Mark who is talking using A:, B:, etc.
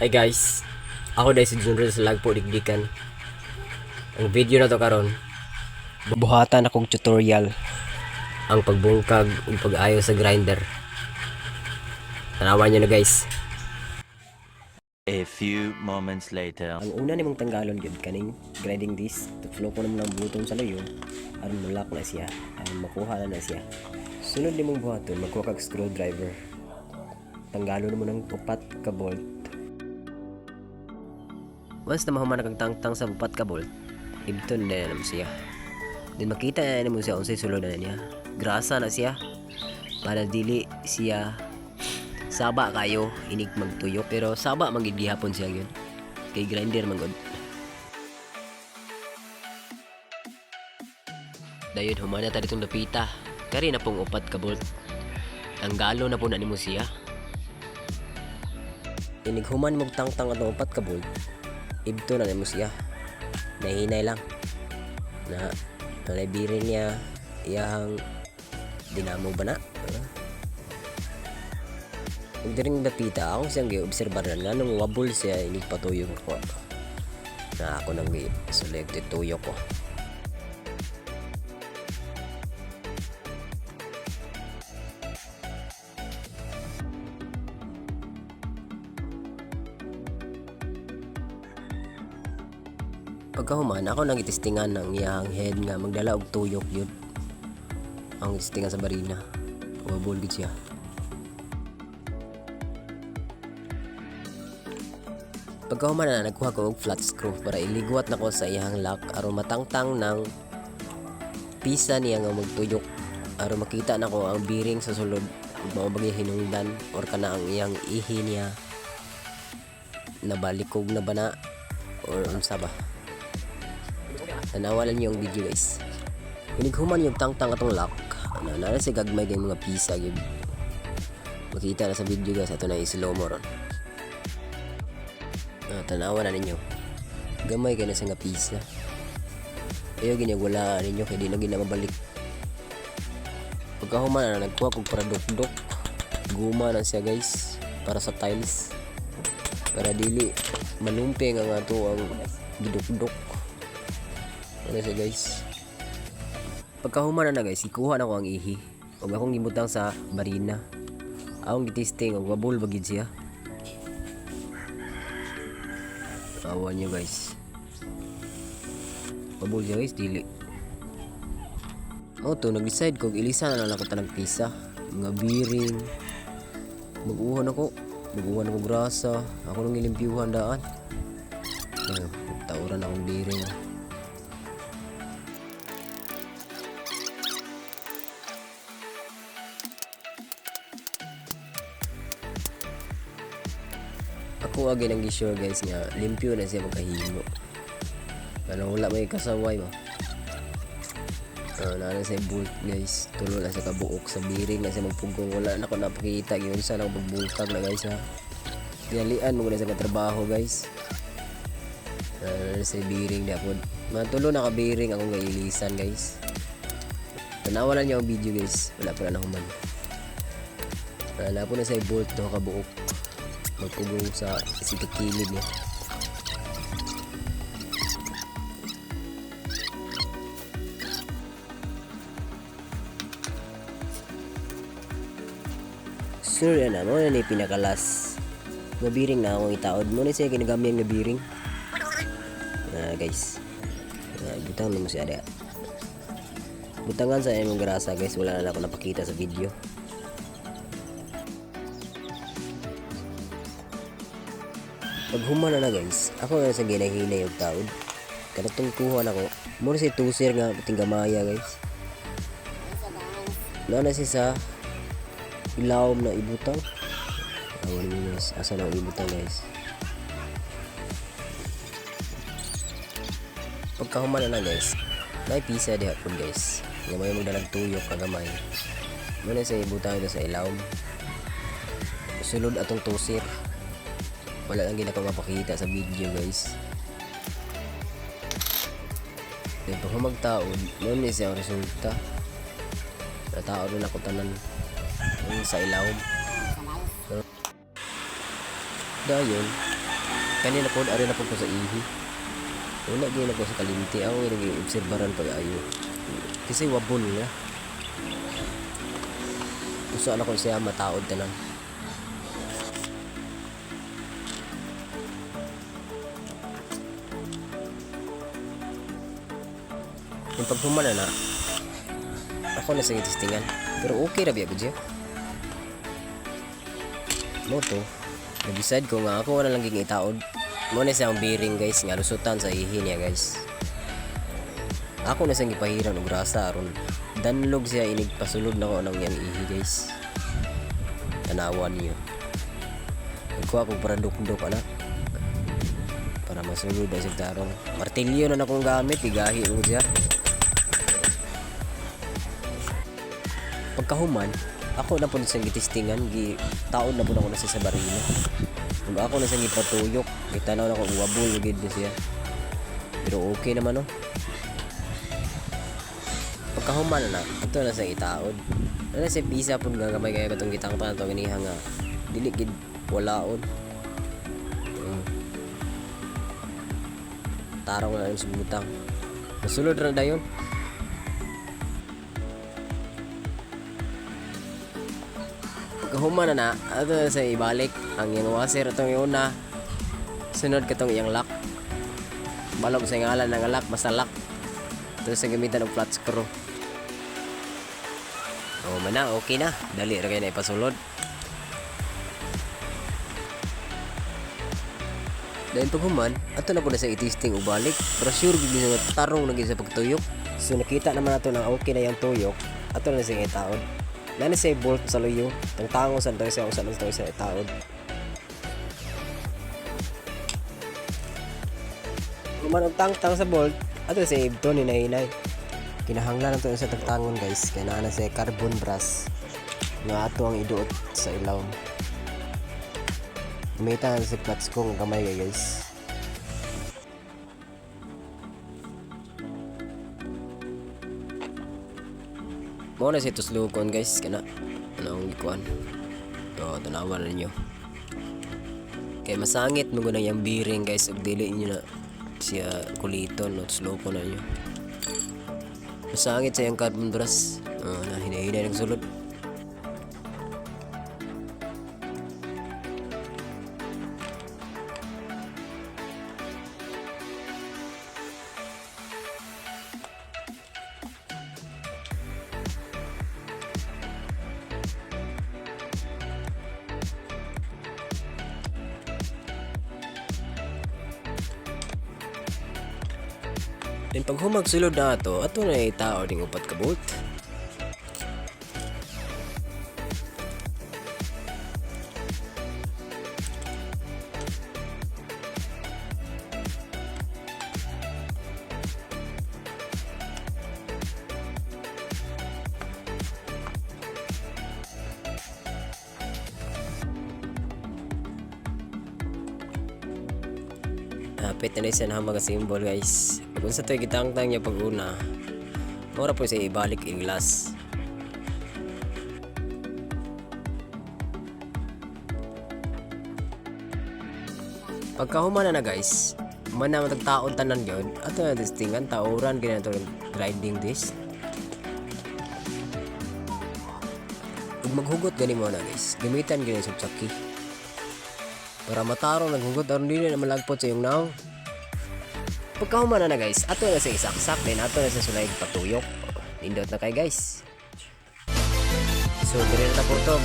A: Hi guys, ako dahil si Junril sa Lagpo Digdikan. Ang video na to karon, buhatan akong tutorial ang pagbungkag ug pag-ayo sa grinder. Tanawan nyo na guys.
B: A few moments later.
A: Ang una nimong tanggalon gyud kaning grinding disc, flow ko naman ang button sa layo aron malak na siya, aron makuha na siya. Sunod nimong buhaton, magkuha kag screwdriver. Tanggalon mo ng upat ka bolt. Once na mahuman kag tangtang sa upat ka bolt, ibton na naman siya. Then makita na mo siya unsay sulod na niya. Grasa na siya. Para dili siya saba kayo inig magtuyo, pero saba man gid gihapon siya gyud. Kay grinder man gud. Dayon humana ta ditong dapita. Kari na pong upat ka bolt. Ang galo na po na nimo siya. Inig human mo tangtang atong upat ka bolt. Ibto na nimo siya. Nahinay lang. Na nalibirin niya iyang dinamo ba na? Kung diring dapita, akong siyang gi-obserbar na nung wabol siya, inig patuyong ko. Na ako nang gi-selected tuyo ko. Pagkahuman, ako nang itistingan ng iyang head nga magdala og tuyok yun. Ang itistingan sa barina. Wabol gid siya. Pagkahuman na nagkuha ko og flat screw para iligwat nako sa iyang lock aron matangtang ng pisa niya nga magtuyok aron makita nako ang bearing sa sulod mao bagi hinungdan or kana ang iyang ihi niya nabalikog na bana or unsa ba. Tanawalan niyo ang video guys. Hinighuman yung tangtang atong lock. Nana si gagmay din mga pisa yun. Makita na sa video guys. Ito na i-slow mo ron. Tanawan na ninyo. Gamay kayo na sa nga pisa. Ayaw ginagawalaan ninyo kaya di na ginamabalik. Pagkahuman na nagkuha kong para dok-dok. Guma na siya guys. Para sa tiles. Para dili malumping ang ato ang gidok-dok. Ano siya guys. Pagkahuman na guys, ikuha na ko ang ihi. Huwag akong gimutang sa barina. Akong gitisting, ang wabol bagid siya. Awan nyo guys. Wabol siya guys, dili. O to, nag-decide ko, ilisa na lang ako tanang pisa. Mga bearing. Mag-uhan ako. Mag-uhan ako grasa. Ako nang ilimpiyuhan daan. Tauran akong bearing. Ako agi nang gi-sure guys nga limpyo na siya magkahimo. Ano wala may kasaway ba? Nana sa bolt guys. Tulo na sa kabuok sa bearing na siya magpugong. Wala na ko napakita yun sa nang pagbulkag na guys ha. Ginalian mo na sa katrabaho guys. Nana sa bearing na po. Matulo na ka bearing akong gailisan guys. Tanawalan niyo ang video guys. Wala pa na human. Wala po na sa bolt do kabuok. Magpugong sa sikikilid niya. Sunod na mo na ni pinakalas. Nabiring na akong itaod. Mo na siya ginagamit ang nabiring. Guys. Butang na mo siya ada. Butangan sa imong grasa guys. Wala na ako napakita sa video. Pag humana na guys, ako na sa ginahinay yung taod. Kanatong kuha na ko. Muna si tusir nga tinggamaya guys. Nana si sa ilawom na ibutang. Awan mo guys, asa na ibutang guys. Pagka humana na guys, may pisa diha po guys. Nga may magdalag tuyok kagamay. Muna sa ibutang ito sa ilawom. Sulod atong tusir. Wala lang ginako mapakita sa video guys. Then pag humagtaon, noon is yung resulta. Nataon na ako tanan sa ilawom. Dayon, Kanina po, ari na po ko sa ihi. Wala gina ko sa kalimti. Ako yung nag-obserbaran pag ayo. Kasi wabon niya. Gusto na ko siya mataod tanan. Yung pagpumana na, ako na sa testingan. Pero okay na biya ko siya. Moto, nag-decide ko nga ako na lang ging itaod. Muna siya ang bearing guys, nga lusutan sa ihi niya guys. Ako na siyang ipahiran og grasa aron danlog siya inig pasulod na ko ng yang ihi guys. Tanawan niyo. Nagkuha ko para dukdok anak. Para masulod na siya tarong. Martilyo na akong gamit, igahi mo siya. Pagkahuman, ako na po siyang gitistingan, taon na po na ako na siya sa barilo. Kung ako na siyang ipatuyok, itanaw na ko uwabol gid na siya. Pero okay naman no. Pagkahuman na, ito na siyang itaod. Ano siya pisa po gagamay kaya katong gitang pa ito ganiha nga dili gid walaon. Tarong na yun sa butang. Masulod na dayon. Pagkahuman na ato na sa ibalik ang yung washer itong yung una. Sunod katong iyang lock. Balog sa ngalan ng lock, basta lock. Ito sa gamitan ng flat screw. O mana, okay na. Dali ra kayo na ipasulod. Dahil paghuman, ato na po na sa itisting o balik. Pero sure, bigyan nga tarong na sa pagtuyok. So nakita naman nato na okay na yung tuyok. Ato na sa itaod. Nani sa bolt sa luyo. Tangtango sa ito siya usan ito sa itaod. Luman ang tangtang sa bolt. Ato sa ibto ni nahinay. Kinahanglan nato sa tagtangon guys. Kaya na sa carbon brass. Nga ato ang iduot sa ilaw. Kumita na si plats ko kamay guys. Mo na si tuslukon guys kana. Anong ikuan? To tanawan ninyo. Kay masangit mo gunang yang bearing guys ug dili niyo na siya kuliton no tuslukon na niyo. Masangit sa yung carbon brass. Na hinahinay nagsulod. Then pag humagsulod na ato na itao ding upat ka bolt. Hapit na siya na mga symbol guys. Kung sa ito gitangtang niya pag una, mura po siya ibalik yung glass. Pagkahuman na guys, man na matagtaon tanan yun. Ato na distingan, tauran ganito yung grinding disc. Kung maghugot gani mo na guys, gamitan ganyan sa tsaki. Para matarong naghugot, aron din na malagpot sa yung naong. Pagkahuman na guys, ato na sa isaksak, then ato na sa sulay patuyok. Nindot na kay guys. So, dire na po ito.